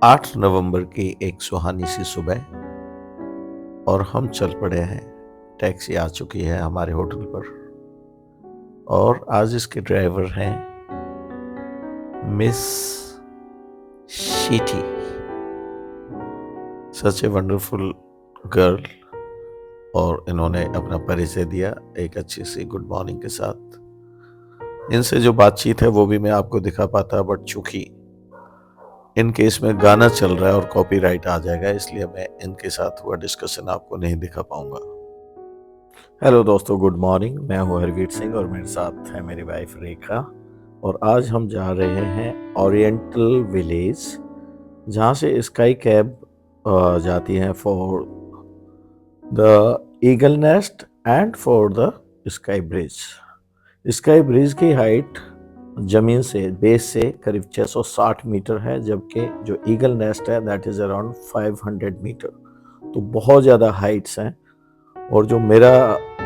8 नवंबर की एक सुहानी सी सुबह और हम चल पड़े हैं। टैक्सी आ चुकी है हमारे होटल पर और आज इसके ड्राइवर हैं miss Shetty. Such a wonderful girl. और इन्होंने अपना परिचय दिया एक अच्छी सी गुड मॉर्निंग के साथ। इनसे जो बातचीत है वो भी मैं आपको दिखा पाता, बट चूंकि इन केस में गाना चल रहा है और कॉपीराइट आ जाएगा, इसलिए मैं इनके साथ हुआ डिस्कशन आपको नहीं दिखा पाऊंगा। हेलो दोस्तों, गुड मॉर्निंग। मैं हूं हरवीर सिंह और मेरे साथ है मेरी वाइफ रेखा। और आज हम जा रहे हैं ओरिएंटल विलेज, जहां से स्काई कैब जाती है for the eagle nest and for the sky bridge. Sky bridge की हाइट जमीन से बेस से करीब 660 मीटर है, जबकि जो ईगल नेस्ट है दैट इज अराउंड 500 मीटर। तो बहुत ज़्यादा हाइट्स हैं। और जो मेरा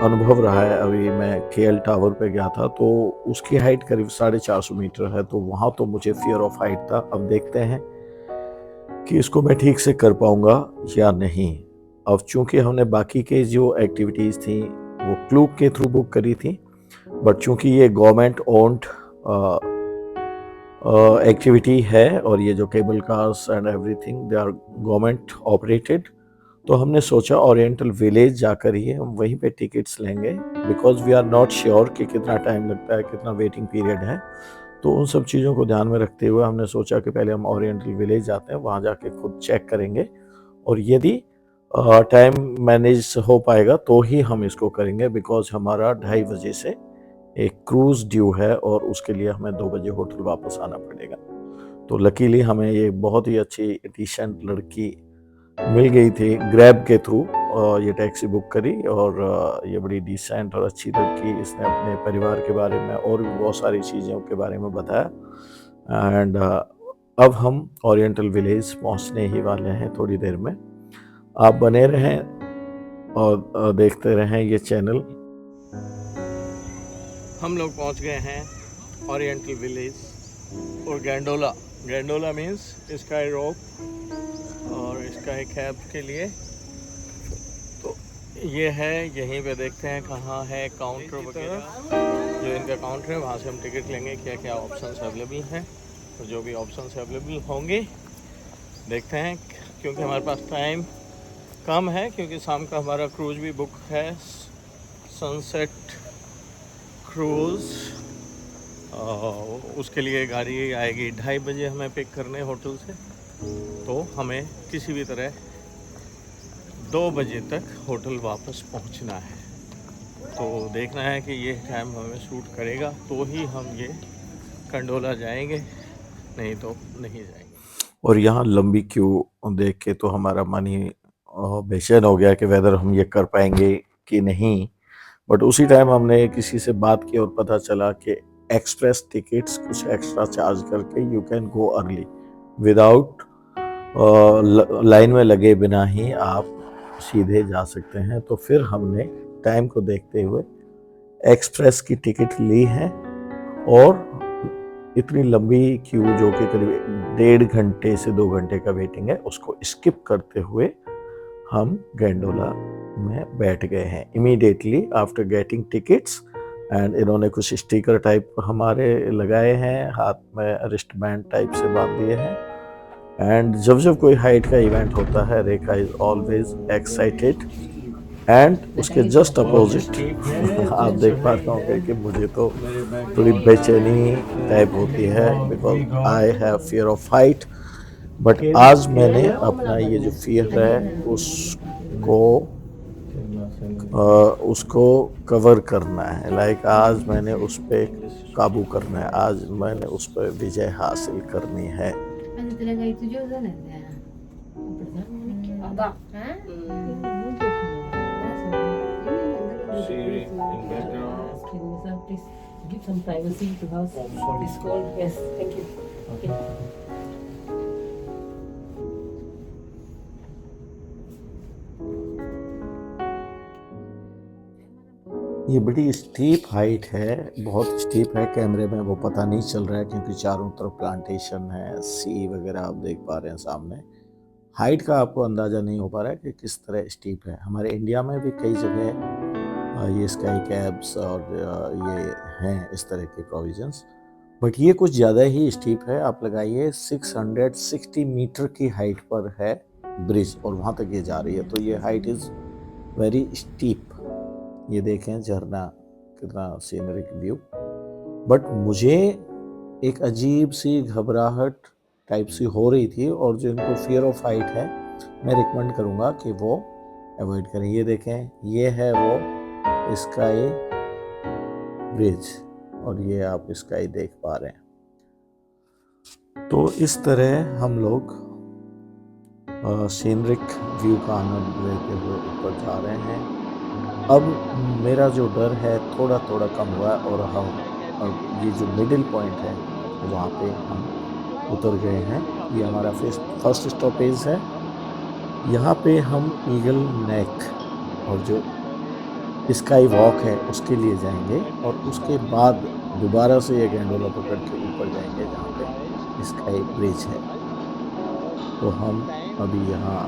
अनुभव रहा है, अभी मैं केएल टावर पे गया था तो उसकी हाइट करीब 450 मीटर है, तो वहाँ तो मुझे फियर ऑफ हाइट था। अब देखते हैं कि इसको मैं ठीक से कर पाऊंगा या नहीं। अब चूंकि हमने बाकी के जो एक्टिविटीज़ थी वो क्लूक के थ्रू बुक करी थी, बट चूंकि ये गवर्नमेंट ओन्ड एक्टिविटी है और ये जो cable cars and everything they are government operated, तो हमने सोचा ओरिएंटल विलेज जाकर ही हम वहीं पे टिकट्स लेंगे, because we are not sure कि कितना टाइम लगता है, कितना वेटिंग पीरियड है। तो उन सब चीज़ों को ध्यान में रखते हुए हमने सोचा कि पहले हम ओरिएंटल विलेज जाते हैं, वहाँ जाके खुद चेक करेंगे और यदि टाइम मैनेज हो पाएगा तो ही हम इसको करेंगे, बिकॉज हमारा 2:30 बजे से एक क्रूज ड्यू है और उसके लिए हमें 2 बजे होटल वापस आना पड़ेगा। तो लकीली हमें ये बहुत ही अच्छी डिसेंट लड़की मिल गई थी ग्रैब के थ्रू। ये टैक्सी बुक करी और ये बड़ी डिसेंट और अच्छी लड़की, इसने अपने परिवार के बारे में और भी बहुत सारी चीज़ों के बारे में बताया। एंड अब हम ओरिएंटल विलेज पहुंचने ही वाले हैं थोड़ी देर में। आप बने रहें और देखते रहें ये चैनल। हम लोग पहुंच गए हैं ओरिएंटल विलेज और गैंडोला। गैंडोला मीन्स स्काई रॉक और स्काई कैब के लिए। तो ये है, यहीं पे देखते हैं कहाँ है काउंटर वगैरह। जो इनका काउंटर है वहाँ से हम टिकट लेंगे, क्या क्या ऑप्शंस अवेलेबल हैं। तो जो भी ऑप्शंस अवेलेबल होंगे देखते हैं, क्योंकि हमारे पास टाइम कम है, क्योंकि शाम का हमारा क्रूज भी बुक है, सनसेट क्रूज़। उसके लिए गाड़ी आएगी 2:30 बजे हमें पिक करने होटल से। तो हमें किसी भी तरह 2 बजे तक होटल वापस पहुंचना है। तो देखना है कि ये टाइम हमें सूट करेगा तो ही हम ये कंडोला जाएंगे, नहीं तो नहीं जाएंगे। और यहाँ लंबी क्यू देख के तो हमारा मन ही बेचैन हो गया कि वेदर हम ये कर पाएंगे कि नहीं। बट उसी टाइम हमने किसी से बात की और पता चला कि एक्सप्रेस टिकट्स कुछ एक्स्ट्रा चार्ज करके you can go early without line में लगे बिना ही आप सीधे जा सकते हैं। तो फिर हमने टाइम को देखते हुए एक्सप्रेस की टिकट ली है और इतनी लंबी क्यू, जो कि करीब 1.5 घंटे से 2 घंटे का वेटिंग है, उसको स्किप करते हुए हम गैंडोला में बैठ गए हैं immediately after getting tickets. And इन्होंने कुछ स्टिकर टाइप हमारे लगाए हैं, हाथ में रिस्ट बैंड टाइप से बांध दिए हैं। एंड जब जब कोई हाइट का इवेंट होता है, रेखा इज ऑलवेज एक्साइटेड। एंड उसके जस्ट अपोजिट आप देख पाते होंगे कि मुझे तो थोड़ी बेचैनी टाइप होती है, because I have fear of height. But आज मैंने अपना ये जो फियर है उसको कवर करना है। लाइक आज मैंने उस पर काबू करना है, आज मैंने उस पर विजय हासिल करनी है। ये बड़ी स्टीप हाइट है, बहुत स्टीप है। कैमरे में वो पता नहीं चल रहा है क्योंकि चारों तरफ प्लांटेशन है, सी वगैरह आप देख पा रहे हैं सामने। हाइट का आपको अंदाज़ा नहीं हो पा रहा है कि किस तरह स्टीप है। हमारे इंडिया में भी कई जगह ये स्काई कैब्स और ये हैं इस तरह के प्रोविजंस, बट ये कुछ ज़्यादा ही स्टीप है। आप लगाइए 660 मीटर की हाइट पर है ब्रिज और वहाँ तक ये जा रही है, तो ये हाइट इज़ वेरी स्टीप। ये देखें झरना, कितना सीनरिक व्यू। बट मुझे एक अजीब सी घबराहट टाइप सी हो रही थी, और जिनको फियर ऑफ हाइट है मैं रिकमेंड करूँगा कि वो अवॉइड करें। ये देखें, ये है वो स्काई ब्रिज और ये आप स्काई देख पा रहे हैं। तो इस तरह हम लोग सीनरिक व्यू का आनंद लेते हुए ऊपर जा रहे हैं। अब मेरा जो डर है थोड़ा थोड़ा कम हुआ और अब ये जो मिडिल पॉइंट है वहाँ पे हम उतर गए हैं। ये हमारा फर्स्ट स्टॉपेज है। यहाँ पे हम ईगल नेक और जो स्काई वॉक है उसके लिए जाएंगे, और उसके बाद दोबारा से ये गैंडोला पकड़ के ऊपर जाएंगे जहाँ पे स्काई ब्रिज है। तो हम अभी यहाँ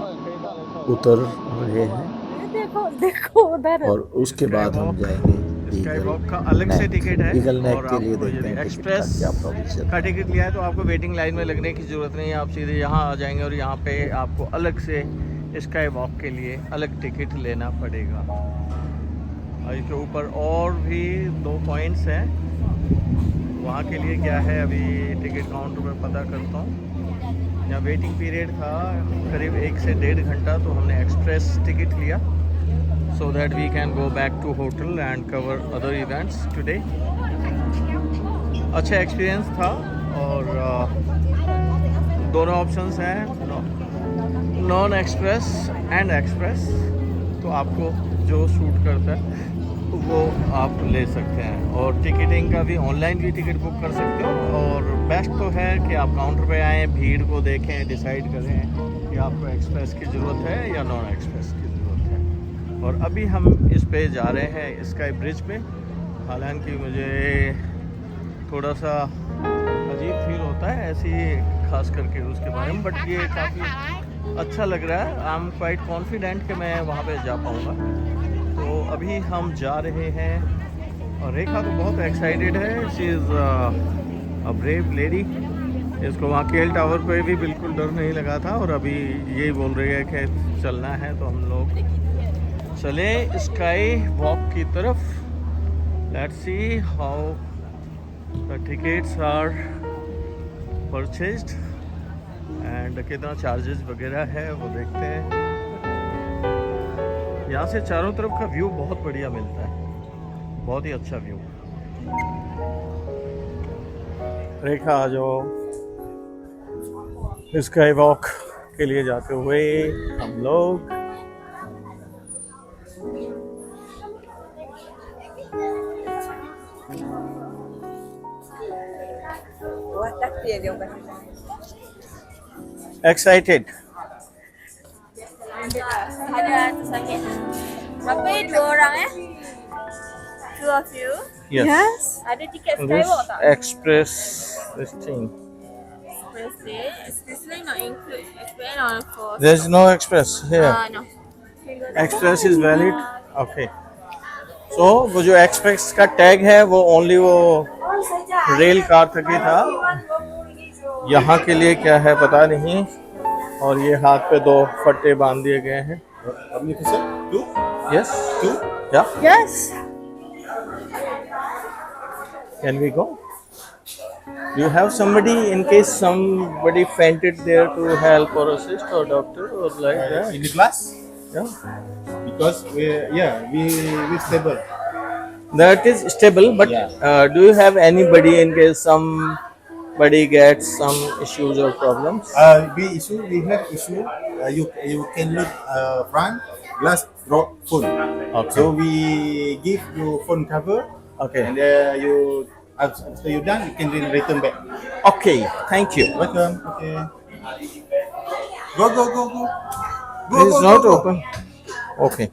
उतर रहे हैं देखो देखो उधर। और उसके बाद हम जाएंगे स्काई ईगल वॉक का अलग से टिकट है। ईगल नेक और के लिए आपको देखते यदि हैं टिकट का एक्सप्रेस क्या प्रोविजन का है। टिकट लिया है तो आपको वेटिंग लाइन में लगने की ज़रूरत नहीं है। आप सीधे यहाँ आ जाएंगे और यहाँ पे आपको अलग से स्काई वॉक के लिए अलग टिकट लेना पड़ेगा। और इसके ऊपर और भी 2 पॉइंट्स हैं, वहाँ के लिए क्या है अभी टिकट काउंटर पर पता करता हूँ। यहाँ वेटिंग पीरियड था करीब 1 से 1.5 घंटा, तो हमने एक्सप्रेस टिकट लिया so that we can go back to hotel and cover other events today. अच्छा एक्सपीरियंस था। और दोनों ऑप्शंस हैं, नॉन एक्सप्रेस एंड एक्सप्रेस, तो आपको जो सूट करता है वो आप ले सकते हैं। और टिकटिंग का भी ऑनलाइन भी टिकट बुक कर सकते हो, और बेस्ट तो है कि आप काउंटर पे आएँ, भीड़ को देखें, डिसाइड करें कि आपको एक्सप्रेस की ज़रूरत है या नॉन एक्सप्रेस की ज़रूरत है। और अभी हम इस पे जा रहे हैं स्काई ब्रिज पे। हालांकि मुझे थोड़ा सा अजीब फील होता है ऐसी खास करके उसके बारे में, बट ये काफ़ी अच्छा लग रहा है। आई एम क्वाइट कॉन्फिडेंट कि मैं वहाँ पे जा पाऊँगा। तो अभी हम जा रहे हैं और रेखा तो बहुत एक्साइटेड है। She is a brave lady. इसको वहाँ केल टावर पे भी बिल्कुल डर नहीं लगा था, और अभी यही बोल रही है कि चलना है। तो हम लोग चले स्काई वॉक की तरफ। Let's see how the tickets are purchased and कितना चार्जेस वगैरह है वो देखते हैं। यहाँ से चारों तरफ का व्यू बहुत बढ़िया मिलता है, बहुत ही अच्छा व्यू। रेखा जो स्काई वॉक के लिए जाते हुए हम लोग excited. Ada tersangkit. Berapa ya 2 orang eh? 2 of you. Yes. Ada tiket This skywalk tak? express this thing. Express day. Express day not include. Express on for. There's no express here. No. Express is valid. Okay, so वो जो express का tag है वो only वो rail car तक ही था। यहाँ के लिए क्या है पता नहीं। और ये हाथ पे 2 फट्टे बांध दिए गए हैं। Yes yeah Yes. Can we go? You have somebody in case somebody fainted there to help or assist, or doctor or like that? In the class, Yeah. because we stable. That is stable, but Yeah. do you have anybody in case somebody gets some issues or problems? We have issue. You can look front glass drop phone. Okay. So we give you phone cover, Okay. and you after you done you can then return back. Okay. Thank you. Welcome. Okay. Go. It is not open. Okay.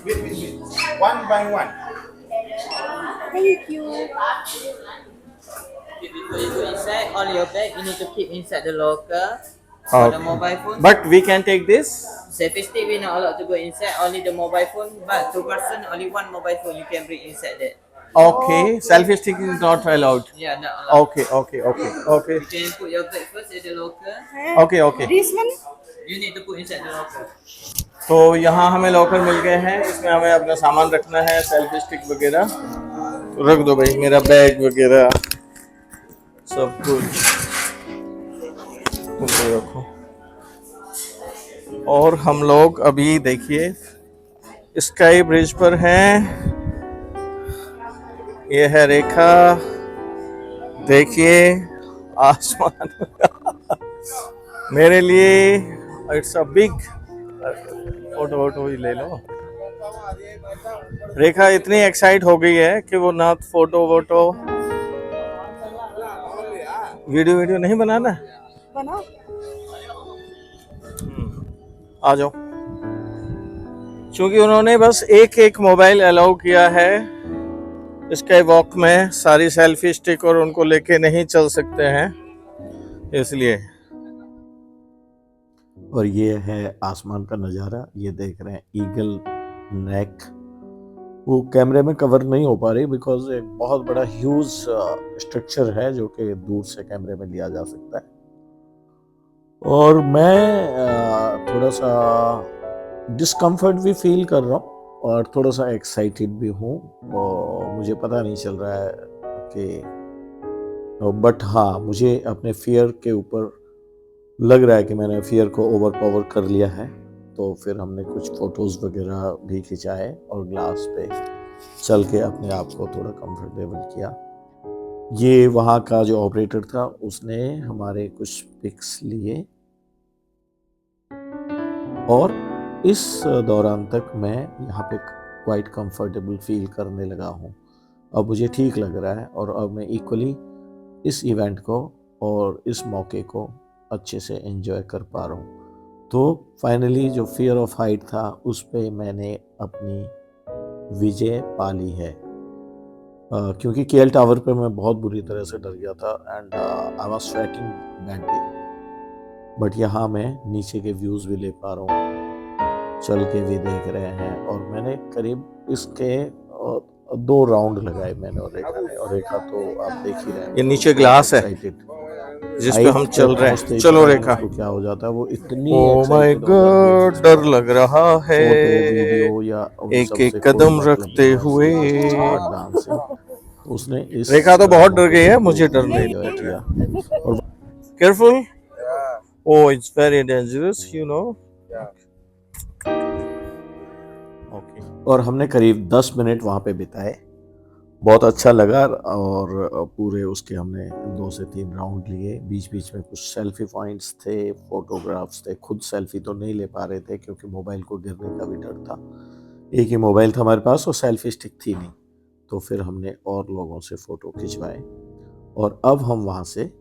Wait. One by one. Thank you. Before you go inside, all your bag you need to keep inside the locker. For the Okay. mobile phone, But we can take this. safety stick we not allowed to go inside. Only the mobile phone. But two person, only one mobile phone you can bring inside that. Okay. Selfie stick is not allowed. Yeah, not allowed. Okay. Okay. You can put your bag first at the locker. Okay. This one? You need to put inside the locker. तो यहाँ हमें locker मिल गए हैं, इसमें हमें अपना सामान रखना है, सेल्फी स्टिक वगैरह। तो रख दो भाई, मेरा बैग वगैरह सब कुछ तुम पे रखो। और हम लोग अभी देखिए स्काई ब्रिज पर हैं। ये है रेखा, देखिए आसमान मेरे लिए इट्स अ बिग फोटो ही ले लो। रेखा इतनी एक्साइट हो गई है कि वो ना फोटो वीडियो नहीं बनाना। बनाओ। आ जाओ। क्योंकि उन्होंने बस एक मोबाइल अलाउ किया है स्काई वॉक में, सारी सेल्फी स्टिक और उनको लेके नहीं चल सकते हैं, इसलिए। और ये है आसमान का नज़ारा, ये देख रहे हैं ईगल नेक। वो कैमरे में कवर नहीं हो पा रही बिकॉज एक बहुत बड़ा ह्यूज स्ट्रक्चर है जो कि दूर से कैमरे में लिया जा सकता है। और मैं थोड़ा सा डिस्कम्फर्ट भी फील कर रहा हूँ और थोड़ा सा एक्साइटेड भी हूँ। और मुझे पता नहीं चल रहा है कि, बट हाँ, मुझे अपने फियर के ऊपर लग रहा है कि मैंने फियर को ओवर पावर कर लिया है। तो फिर हमने कुछ फोटोज़ वगैरह भी खिंचाए और ग्लास पे चल के अपने आप को थोड़ा कंफर्टेबल किया। ये वहाँ का जो ऑपरेटर था उसने हमारे कुछ पिक्स लिए और इस दौरान तक मैं यहाँ पे क्वाइट कंफर्टेबल फील करने लगा हूँ। अब मुझे ठीक लग रहा है और अब मैं इक्वली इस इवेंट को और इस मौके को अच्छे से एंजॉय कर पा रहा हूँ। तो फाइनली जो फियर ऑफ हाइट था उस पे मैंने अपनी विजय पा ली है। क्योंकि केएल टावर पे मैं बहुत बुरी तरह से डर गया था and I was sweating badly, but यहाँ मैं नीचे के व्यूज़ भी ले पा रहा हूँ, चल के भी देख रहे हैं। और मैंने करीब इसके 2 राउंड लगाए मैंने और रेखा तो आप देख ही रहे हैं। ये नीचे ग्लास है जिस पे हम चल रहे हैं। चलो रेखा। क्या हो जाता है वो इतनी ओह माय गॉड, डर लग रहा है एक कदम रखते हुए। उसने इस रेखा तो बहुत डर गई है, मुझे डर नहीं लगा। Careful, oh it's very dangerous you know. Okay. और हमने करीब 10 मिनट वहाँ पे बिताए, बहुत अच्छा लगा। और पूरे उसके हमने 2 से 3 राउंड लिए। बीच बीच में कुछ सेल्फी पॉइंट्स थे, फोटोग्राफ्स थे। खुद सेल्फी तो नहीं ले पा रहे थे क्योंकि मोबाइल को गिरने का भी डर था। एक ही मोबाइल था हमारे पास और सेल्फी स्टिक थी नहीं, तो फिर हमने और लोगों से फ़ोटो खिंचवाए। और अब हम वहाँ से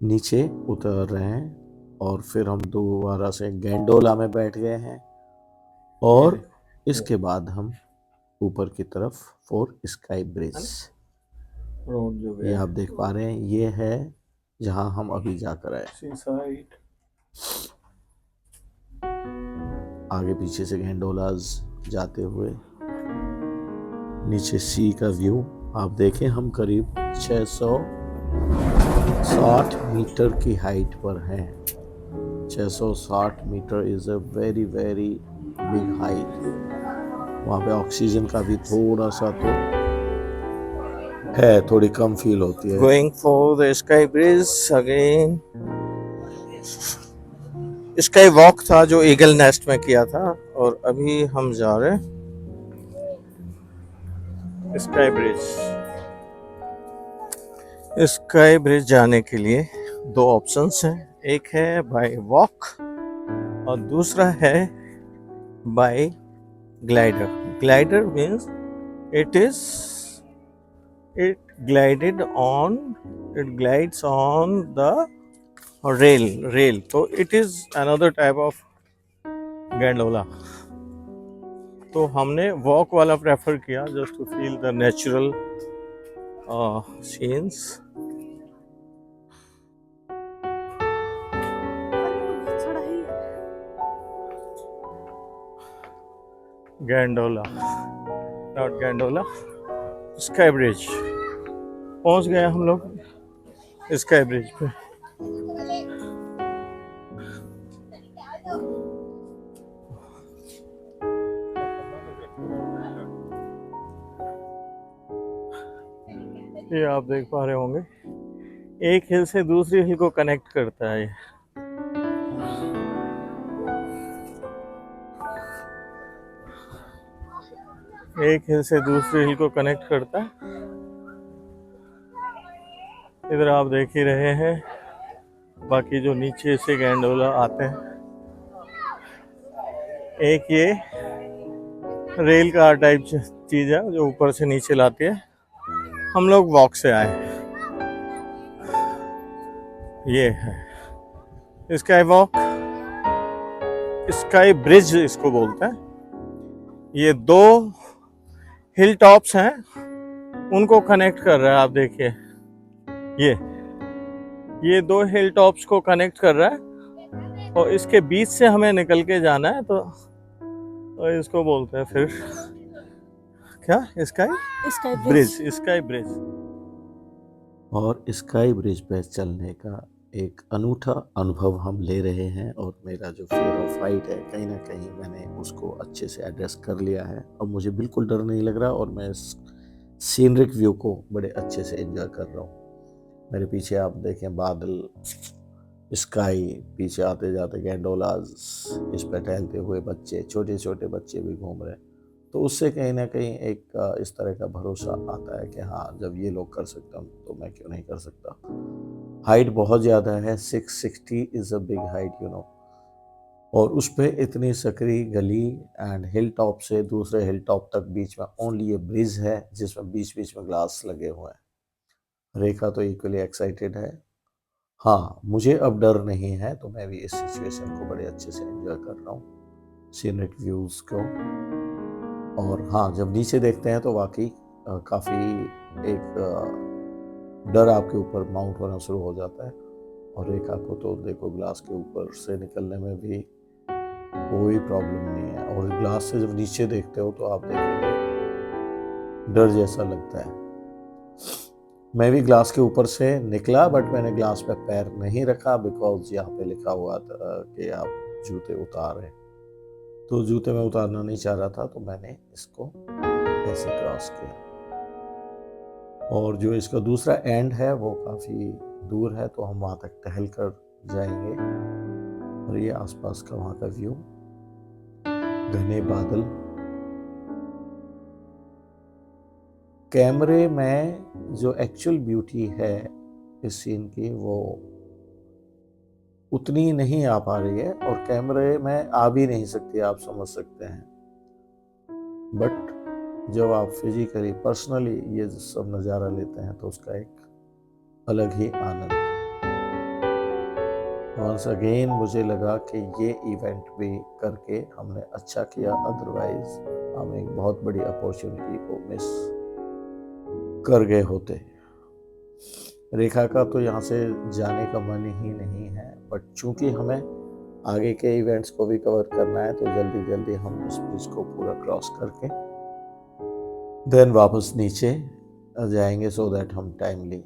नीचे उतर रहे हैं और फिर हम दोबारा से गैंडोला में बैठ गए हैं और इसके बाद हम ऊपर की तरफ फॉर स्काई ब्रिज। ये आप देख पा रहे हैं, ये है जहां हम अभी जाकर आए। आगे पीछे से गैंडोलाज जाते हुए नीचे सी का व्यू आप देखें। हम करीब 660 मीटर की हाइट पर हैं। 660 metre is a very very big height. वहाँ पे ऑक्सीजन का भी थोड़ा सा तो है, थोड़ी कम फील होती है। Going for the sky bridge again. Sky walk था जो ईगल नेस्ट में किया था और अभी हम जा रहे हैं स्काई ब्रिज। स्काई ब्रिज जाने के लिए 2 ऑप्शंस हैं, एक है बाय वॉक और दूसरा है bye glider. Glider means it glides on the rail. So it is another type of gondola. तो हमने वॉक वाला प्रेफर किया just to feel the natural scenes. Gondola, not gondola, sky bridge. पहुंच गए हम लोग स्काई ब्रिज पे। ये आप देख पा रहे होंगे, एक हिल से दूसरी हिल को कनेक्ट करता है ये। एक हिल से दूसरी हिल को कनेक्ट करता है। इधर आप देख ही रहे हैं, बाकी जो नीचे से गैंडोला आते हैं। एक ये रेल कार टाइप चीज है जो ऊपर से नीचे लाती है। हम लोग वॉक से आए। ये है स्काई वॉक, स्काई ब्रिज इसको बोलते हैं। ये दो हिल टॉप्स हैं, उनको कनेक्ट कर रहा है। आप देखिए, ये दो हिल टॉप्स को कनेक्ट कर रहा है और इसके बीच से हमें निकल के जाना है। तो इसको बोलते हैं फिर क्या, स्काई ब्रिज, स्काई ब्रिज। और स्काई ब्रिज पे चलने का एक अनूठा अनुभव हम ले रहे हैं। और मेरा जो फियर ऑफ हाइट है, कहीं ना कहीं मैंने उसको अच्छे से एड्रेस कर लिया है। अब मुझे बिल्कुल डर नहीं लग रहा और मैं सीनरिक व्यू को बड़े अच्छे से एंजॉय कर रहा हूँ। मेरे पीछे आप देखें बादल, स्काई, पीछे आते जाते गैंडोलाज, इस पर टहलते हुए बच्चे, छोटे छोटे बच्चे भी घूम रहे हैं। तो उससे कहीं ना कहीं एक इस तरह का भरोसा आता है कि हाँ, जब ये लोग कर सकता हूँ तो मैं क्यों नहीं कर सकता। हाइट बहुत ज़्यादा है, 660 is a big height, you know. और उस पर इतनी सकरी गली एंड हिल टॉप से दूसरे हिल टॉप तक बीच में ओनली ये ब्रिज है जिसमें बीच बीच में ग्लास लगे हुए हैं। रेखा तो इक्वली एक्साइटेड है। हाँ, मुझे अब डर नहीं है, तो मैं भी इस सिचुएशन को बड़े अच्छे से एंजॉय कर रहा हूँ, सीनरिक व्यूज़ को। और हाँ, जब नीचे देखते हैं तो वाकई काफ़ी एक डर आपके ऊपर माउंट होना शुरू हो जाता है। और रेखा को तो देखो, ग्लास के ऊपर से निकलने में भी कोई प्रॉब्लम नहीं है। और ग्लास से जब नीचे देखते हो तो आप देखेंगे डर जैसा लगता है। मैं भी ग्लास के ऊपर से निकला, बट मैंने ग्लास पे पैर नहीं रखा बिकॉज यहाँ पे लिखा हुआ था कि आप जूते उतारें। तो जूते में उतारना नहीं चाह रहा था, तो मैंने इसको ऐसे क्रॉस किया। और जो इसका दूसरा एंड है वो काफ़ी दूर है, तो हम वहाँ तक टहल कर जाएंगे। और ये आसपास का वहाँ का व्यू, घने बादल। कैमरे में जो एक्चुअल ब्यूटी है इस सीन की वो उतनी नहीं आ पा रही है, और कैमरे में आ भी नहीं सकती, आप समझ सकते हैं। बट जब आप फिजिकली पर्सनली ये सब नज़ारा लेते हैं तो उसका एक अलग ही आनंद। वंस अगेन मुझे लगा कि ये इवेंट भी करके हमने अच्छा किया, अदरवाइज हम एक बहुत बड़ी अपॉर्चुनिटी को मिस कर गए होते। रेखा का तो यहाँ से जाने का मन ही नहीं है, बट चूंकि हमें आगे के इवेंट्स को भी कवर करना है, तो जल्दी जल्दी हम इस ब्रिज को पूरा क्रॉस करके देन वापस नीचे जाएंगे, सो दैट हम टाइमली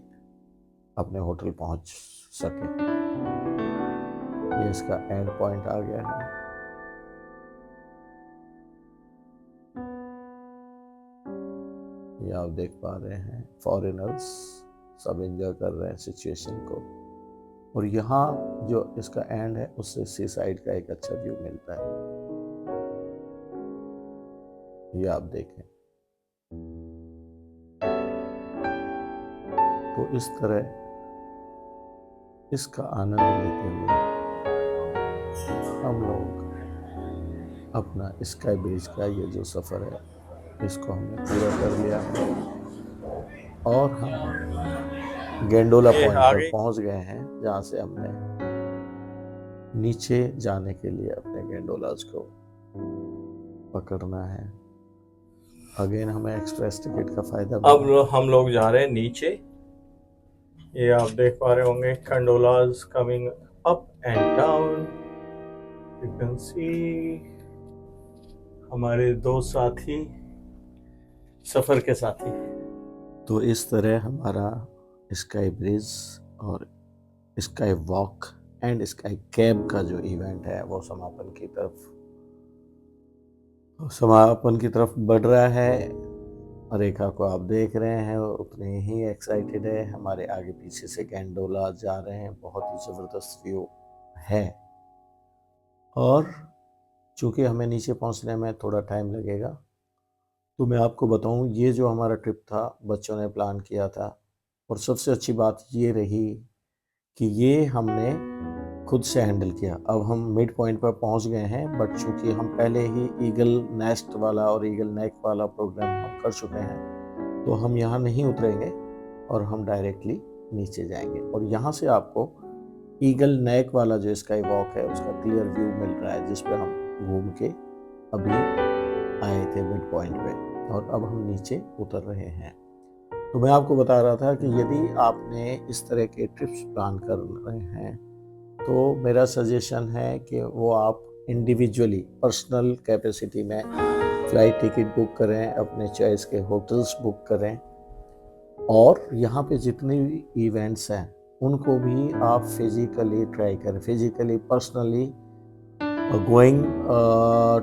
अपने होटल पहुंच सके। ये इसका एंड पॉइंट आ गया है। ये आप देख पा रहे हैं, फॉरेनर्स सब एंजॉय कर रहे हैं सिचुएशन को। और यहाँ जो इसका एंड है उससे सी साइड का एक अच्छा व्यू मिलता है। ये आप देखें, तो इस तरह इसका आनंद लेते हुए हम लोग अपना स्काई ब्रिज का ये जो सफ़र है इसको हमने पूरा कर लिया है। और हम गैंडोला पॉइंट पर पहुंच गए हैं, जहाँ से हमने नीचे जाने के लिए अपने गैंडोलाज को पकड़ना है। अगेन हमें एक्सप्रेस टिकट का फायदा अब हम लोग जा रहे हैं नीचे। ये आप देख पा रहे होंगे gondolas coming up and down. You can see हमारे दो साथी, सफर के साथी। तो इस तरह हमारा स्काई ब्रिज और sky walk and sky cab का जो इवेंट है वो समापन की तरफ बढ़ रहा है। रेखा को आप देख रहे हैं उतने ही एक्साइटेड है। हमारे आगे पीछे से गैंडोला जा रहे हैं, बहुत ही ज़बरदस्त व्यू है। और चूँकि हमें नीचे पहुंचने में थोड़ा टाइम लगेगा, तो मैं आपको बताऊं, ये जो हमारा ट्रिप था बच्चों ने प्लान किया था, और सबसे अच्छी बात ये रही कि ये हमने खुद से हैंडल किया। अब हम मिड पॉइंट पर पहुंच गए हैं, बट चूँकि हम पहले ही ईगल नेस्ट वाला और ईगल नेक वाला प्रोग्राम हम कर चुके हैं, तो हम यहाँ नहीं उतरेंगे और हम डायरेक्टली नीचे जाएंगे। और यहाँ से आपको ईगल नेक वाला जो स्काई वॉक है उसका क्लियर व्यू मिल रहा है, जिस पे हम घूम के अभी आए थे मिड पॉइंट पे, और अब हम नीचे उतर रहे हैं। तो मैं आपको बता रहा था कि यदि आपने इस तरह के ट्रिप्स प्लान कर रहे हैं, तो मेरा सजेशन है कि वो आप इंडिविजुअली पर्सनल कैपेसिटी में फ़्लाइट टिकट बुक करें, अपने चॉइस के होटल्स बुक करें, और यहाँ पे जितने भी इवेंट्स हैं उनको भी आप फिज़िकली ट्राई करें, physically personally going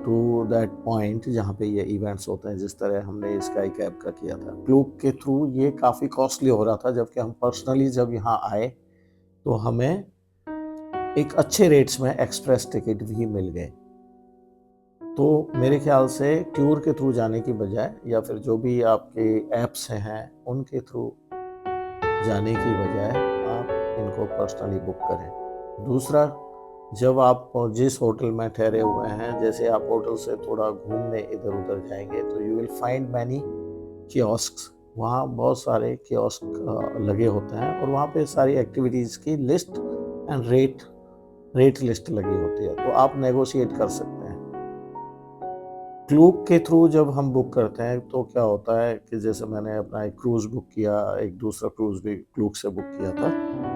to that point जहाँ पे ये इवेंट्स होते हैं, जिस तरह हमने स्काई कैब का किया था। क्लूक के थ्रू ये काफ़ी कॉस्टली हो रहा था, जबकि हम पर्सनली जब यहाँ आए तो हमें एक अच्छे रेट्स में एक्सप्रेस टिकट भी मिल गए। तो मेरे ख्याल से टूर के थ्रू जाने की बजाय, या फिर जो भी आपके ऐप्स हैं उनके थ्रू जाने की बजाय, आप इनको पर्सनली बुक करें। दूसरा, जब आप जिस होटल में ठहरे हुए हैं, जैसे आप होटल से थोड़ा घूमने इधर उधर जाएंगे, तो यू विल फाइंड मैनी कियोस्क्स। वहाँ बहुत सारे कियोस्क लगे होते हैं, और वहाँ पे सारी एक्टिविटीज़ की लिस्ट एंड रेट लिस्ट लगी होती है, तो आप नेगोशिएट कर सकते हैं। क्लूक के थ्रू जब हम बुक करते हैं तो क्या होता है कि जैसे मैंने अपना एक क्रूज़ बुक किया, एक दूसरा क्रूज़ भी क्लूक से बुक किया था,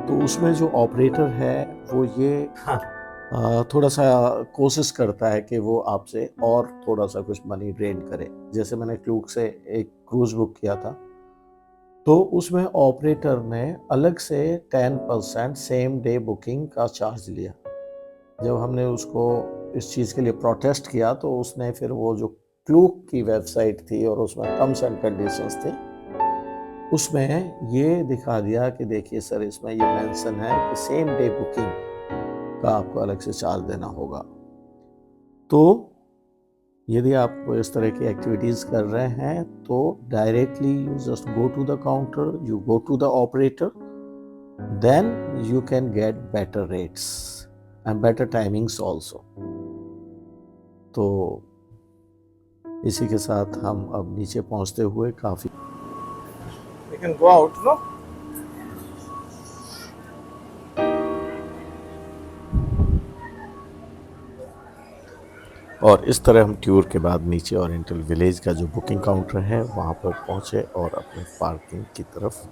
तो उसमें जो ऑपरेटर है वो ये थोड़ा सा कोशिश करता है कि वो आपसे और थोड़ा सा कुछ मनी ड्रेन करे। जैसे मैंने क्लूक से एक क्रूज़ बुक किया था, तो उसमें ऑपरेटर ने अलग से 10% सेम डे बुकिंग का चार्ज लिया। जब हमने उसको इस चीज़ के लिए प्रोटेस्ट किया, तो उसने फिर वो जो क्लूक की वेबसाइट थी और उसमें टर्म्स एंड कंडीशंस थे, उसमें ये दिखा दिया कि देखिए सर, इसमें ये मेंशन है कि सेम डे बुकिंग का आपको अलग से चार्ज देना होगा। तो यदि आप इस तरह की एक्टिविटीज़ कर रहे हैं, तो directly you just go to the counter, you go to the operator, then you can get better rates and better timings also. तो इसी के साथ हम अब नीचे पहुंचते हुए काफ़ी We can go out, no? और इस तरह हम टूर के बाद नीचे ओरिएंटल विलेज का जो बुकिंग काउंटर है वहाँ पर पहुँचे, और अपने पार्किंग की तरफ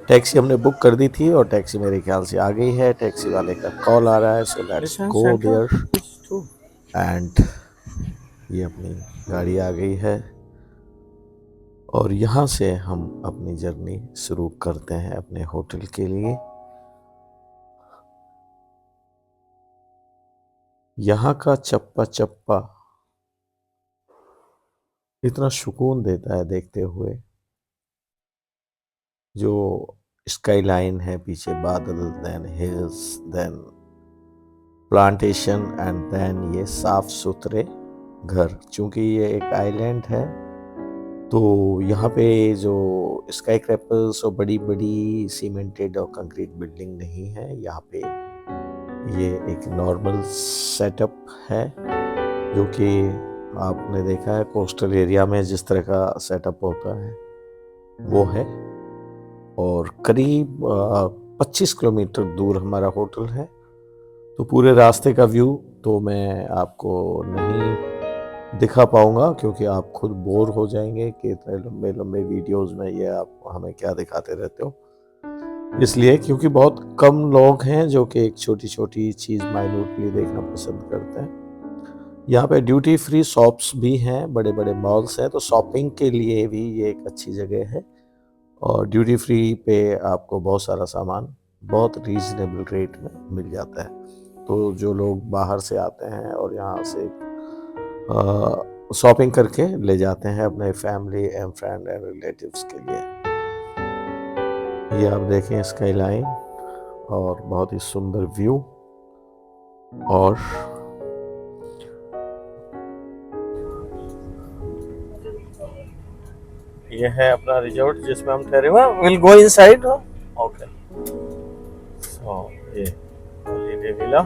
टैक्सी हमने बुक कर दी थी, और टैक्सी मेरे ख्याल से आ गई है। टैक्सी वाले का कॉल आ रहा है, so let's go there. And ये अपनी गाड़ी आ गई है, और यहाँ से हम अपनी जर्नी शुरू करते हैं अपने होटल के लिए। यहाँ का चप्पा चप्पा इतना सुकून देता है देखते हुए। जो स्काई लाइन है, पीछे बादल, then hills, then plantation, and then ये साफ सुथरे घर। चूँकि ये एक आइलैंड है, तो यहाँ पे जो स्काई क्रैपर्स और बड़ी बड़ी सीमेंटेड और कंक्रीट बिल्डिंग नहीं है। यहाँ पे ये एक नॉर्मल सेटअप है, जो कि आपने देखा है कोस्टल एरिया में जिस तरह का सेटअप होता है वो है। और करीब 25 किलोमीटर दूर हमारा होटल है। तो पूरे रास्ते का व्यू तो मैं आपको नहीं दिखा पाऊंगा, क्योंकि आप खुद बोर हो जाएंगे कि इतने लंबे लंबे वीडियोस में ये आप हमें क्या दिखाते रहते हो। इसलिए क्योंकि बहुत कम लोग हैं जो कि एक छोटी छोटी चीज़ माइन्यूटली देखना पसंद करते हैं। यहाँ पे ड्यूटी फ्री शॉप्स भी हैं, बड़े बड़े मॉल्स हैं, तो शॉपिंग के लिए भी ये एक अच्छी जगह है। और ड्यूटी फ्री पे आपको बहुत सारा सामान बहुत रीजनेबल रेट में मिल जाता है। तो जो लोग बाहर से आते हैं और यहाँ से शॉपिंग करके ले जाते हैं अपने family and friend and relatives के लिए। ये आप देखें स्काई लाइन और बहुत ही सुंदर व्यू। और ये है अपना रिजॉर्ट जिसमें हम ठहरे हुए हैं। Will go inside. ओके, सो ये हॉलीडे विला,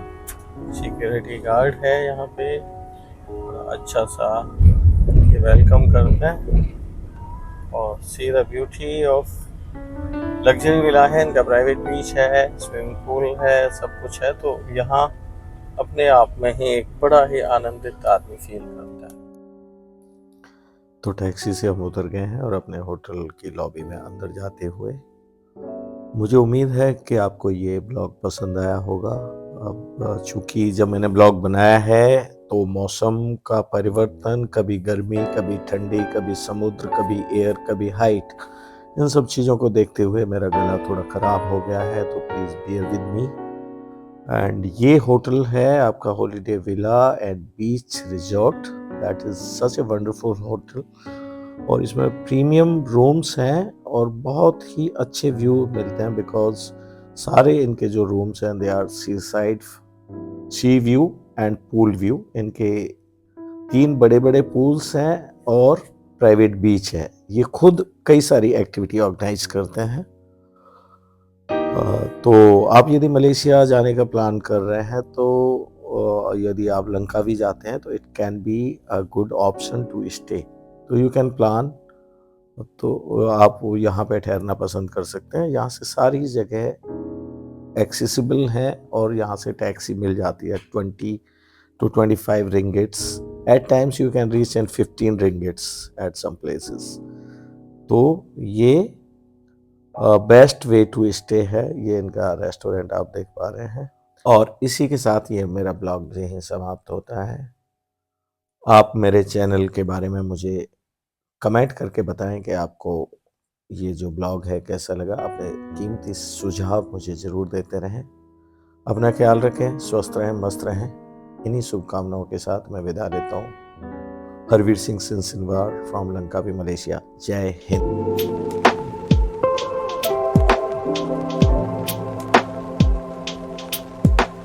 सिक्योरिटी गार्ड है यहाँ पे, अच्छा सा ये वेलकम करते हैं। और see the beauty of luxury villa है, इनका प्राइवेट बीच है, स्विमिंग पूल है, सब कुछ है। तो यहाँ अपने आप में ही एक बड़ा ही आनंदित आदमी फील करता है। तो टैक्सी से हम उतर गए हैं और अपने होटल की लॉबी में अंदर जाते हुए मुझे उम्मीद है कि आपको ये ब्लॉग पसंद आया होगा। अब चूंकि जब मैंने ब्लॉग बनाया है तो मौसम का परिवर्तन, कभी गर्मी, कभी ठंडी, कभी समुद्र, कभी एयर, कभी हाइट, इन सब चीज़ों को देखते हुए मेरा गला थोड़ा ख़राब हो गया है, तो please bear with me. And ये होटल है आपका holiday villa and beach resort, that is such a wonderful hotel. और इसमें प्रीमियम रूम्स हैं और बहुत ही अच्छे व्यू मिलते हैं, बिकॉज सारे इनके जो रूम्स हैं they are sea side, sea view and pool view. इनके 3 बड़े बड़े पूल्स हैं और प्राइवेट बीच है। ये खुद कई सारी एक्टिविटी ऑर्गेनाइज करते हैं। तो आप यदि मलेशिया जाने का प्लान कर रहे हैं तो यदि आप लंकावी जाते हैं तो it can be a good option to stay. तो यू कैन प्लान, तो आप यहाँ पे ठहरना पसंद कर सकते हैं। यहाँ से सारी जगह एक्सेसिबल है और यहाँ से टैक्सी मिल जाती है 20 to 25 ringgits. At times you can reach in 15 ringgits at some places. तो ये बेस्ट वे टू स्टे है। ये इनका रेस्टोरेंट आप देख पा रहे हैं। और इसी के साथ ये मेरा ब्लॉग यहीं समाप्त होता है। आप मेरे चैनल के बारे में मुझे कमेंट करके बताएं कि आपको ये जो ब्लॉग है कैसा लगा। अपने कीमती सुझाव मुझे ज़रूर देते रहें। अपना ख्याल रखें, स्वस्थ रहें, मस्त रहें। इन्हीं शुभकामनाओं के साथ मैं विदा लेता हूँ। Harveer Singh Sinwar from Langkawi, Malaysia. जय हिंद।